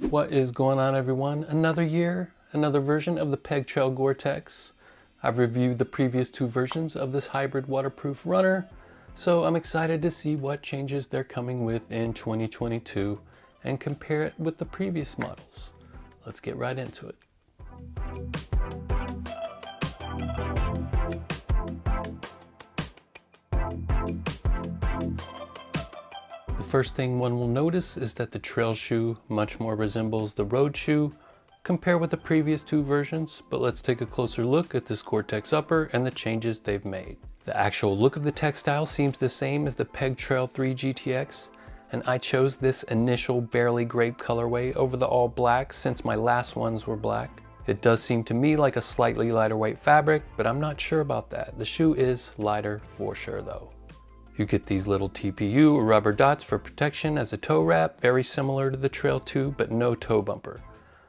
What is going on, everyone? Another year, another version of the Peg Trail GORE-TEX. I've reviewed the previous two versions of this hybrid waterproof runner, so I'm excited to see what changes they're coming with in 2022 and compare it with the previous models. Let's get right into it. The first thing one will notice is that the trail shoe much more resembles the road shoe compared with the previous two versions, but let's take a closer look at this GORE-TEX upper and the changes they've made. The actual look of the textile seems the same as the Peg Trail 3 GTX, and I chose this initial barely grape colorway over the all black since my last ones were black. It does seem to me like a slightly lighter weight fabric, but I'm not sure about that. The shoe is lighter for sure though. You get these little TPU or rubber dots for protection as a toe wrap, very similar to the Trail 2, but no toe bumper.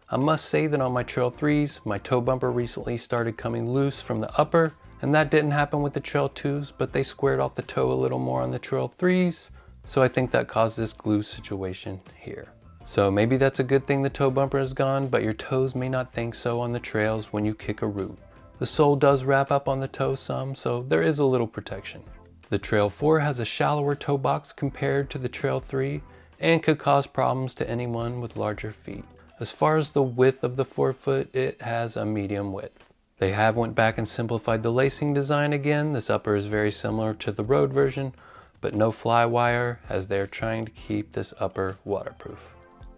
I must say that on my Trail 3s, my toe bumper recently started coming loose from the upper, and that didn't happen with the Trail 2s, but they squared off the toe a little more on the Trail 3s, so I think that caused this glue situation here. So maybe that's a good thing the toe bumper is gone, but your toes may not think so on the trails when you kick a root. The sole does wrap up on the toe some, so there is a little protection. The Trail 4 has a shallower toe box compared to the Trail 3 and could cause problems to anyone with larger feet. As far as the width of the forefoot, it has a medium width. They have went back and simplified the lacing design again. This upper is very similar to the road version, but no fly wire as they're trying to keep this upper waterproof.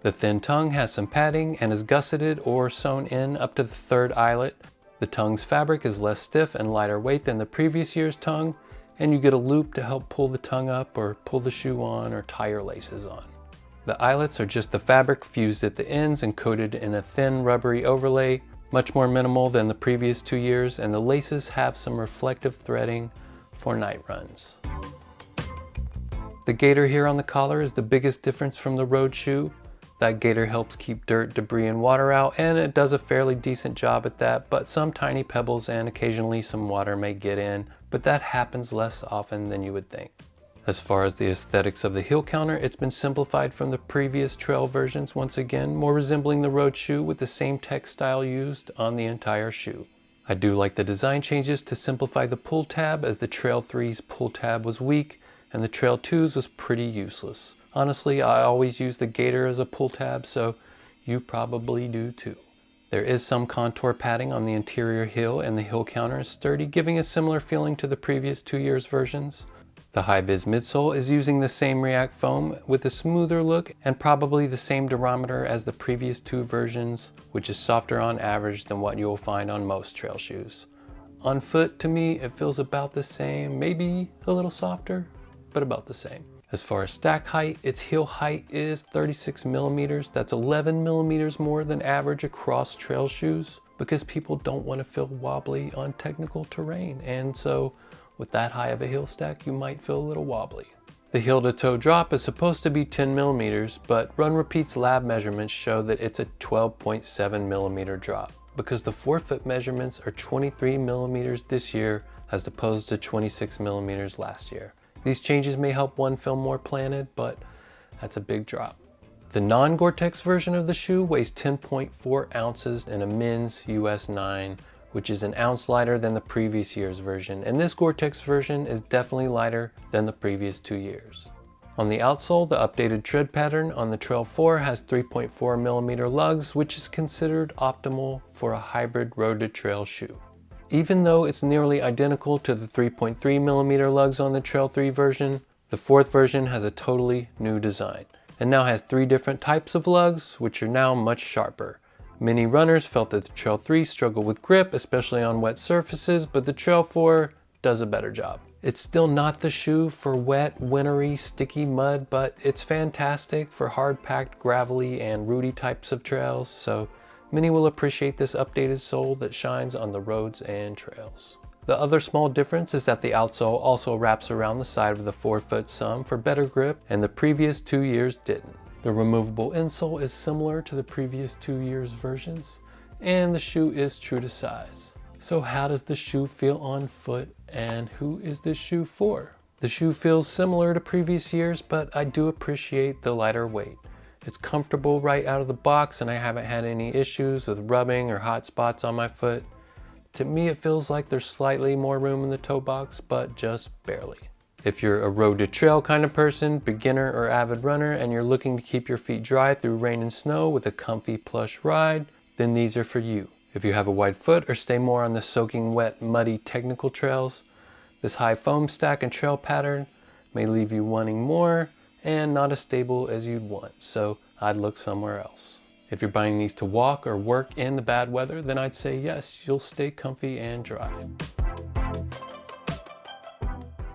The thin tongue has some padding and is gusseted or sewn in up to the third eyelet. The tongue's fabric is less stiff and lighter weight than the previous year's tongue, and you get a loop to help pull the tongue up or pull the shoe on or tie your laces on. The eyelets are just the fabric fused at the ends and coated in a thin rubbery overlay, much more minimal than the previous 2 years, and the laces have some reflective threading for night runs. The gaiter here on the collar is the biggest difference from the road shoe. That gaiter helps keep dirt, debris, and water out, and it does a fairly decent job at that, but some tiny pebbles and occasionally some water may get in, but that happens less often than you would think. As far as the aesthetics of the heel counter, it's been simplified from the previous Trail versions, once again, more resembling the road shoe with the same textile used on the entire shoe. I do like the design changes to simplify the pull tab, as the Trail 3's pull tab was weak and the Trail 2's was pretty useless. Honestly, I always use the gaiter as a pull tab, so you probably do too. There is some contour padding on the interior heel, and the heel counter is sturdy, giving a similar feeling to the previous 2 years versions. The high-vis midsole is using the same React foam with a smoother look and probably the same durometer as the previous 2 versions, which is softer on average than what you'll find on most trail shoes. On foot, to me, it feels about the same, maybe a little softer, but about the same. As far as stack height, its heel height is 36 millimeters. That's 11 millimeters more than average across trail shoes because people don't want to feel wobbly on technical terrain. And so with that high of a heel stack, you might feel a little wobbly. The heel to toe drop is supposed to be 10 millimeters, but Run Repeat's lab measurements show that it's a 12.7 millimeter drop because the forefoot measurements are 23 millimeters this year as opposed to 26 millimeters last year. These changes may help one feel more planted, but that's a big drop. The non-GORE-TEX version of the shoe weighs 10.4 ounces in a men's US 9, which is an ounce lighter than the previous year's version, and this GORE-TEX version is definitely lighter than the previous 2 years. On the outsole, the updated tread pattern on the Trail 4 has 3.4 millimeter lugs, which is considered optimal for a hybrid road to trail shoe. Even though it's nearly identical to the 3.3 millimeter lugs on the Trail 3 version, the 4th version has a totally new design and now has 3 different types of lugs, which are now much sharper. Many runners felt that the Trail 3 struggled with grip, especially on wet surfaces, but the Trail 4 does a better job. It's still not the shoe for wet, wintry, sticky mud, but it's fantastic for hard-packed, gravelly, and rooty types of trails, so many will appreciate this updated sole that shines on the roads and trails. The other small difference is that the outsole also wraps around the side of the forefoot some for better grip, and the previous 2 years didn't. The removable insole is similar to the previous 2 years versions, and the shoe is true to size. So how does the shoe feel on foot, and who is this shoe for? The shoe feels similar to previous years, but I do appreciate the lighter weight. It's comfortable right out of the box and I haven't had any issues with rubbing or hot spots on my foot. To me, it feels like there's slightly more room in the toe box, but just barely. If you're a road to trail kind of person, beginner or avid runner, and you're looking to keep your feet dry through rain and snow with a comfy plush ride, then these are for you. If you have a wide foot or stay more on the soaking wet, muddy technical trails, this high foam stack and trail pattern may leave you wanting more and not as stable as you'd want, so I'd look somewhere else. If you're buying these to walk or work in the bad weather, then I'd say yes, you'll stay comfy and dry.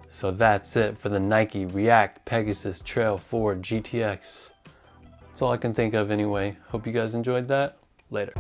So that's it for the Nike React Pegasus Trail 4 GTX. That's all I can think of anyway. Hope you guys enjoyed that. Later.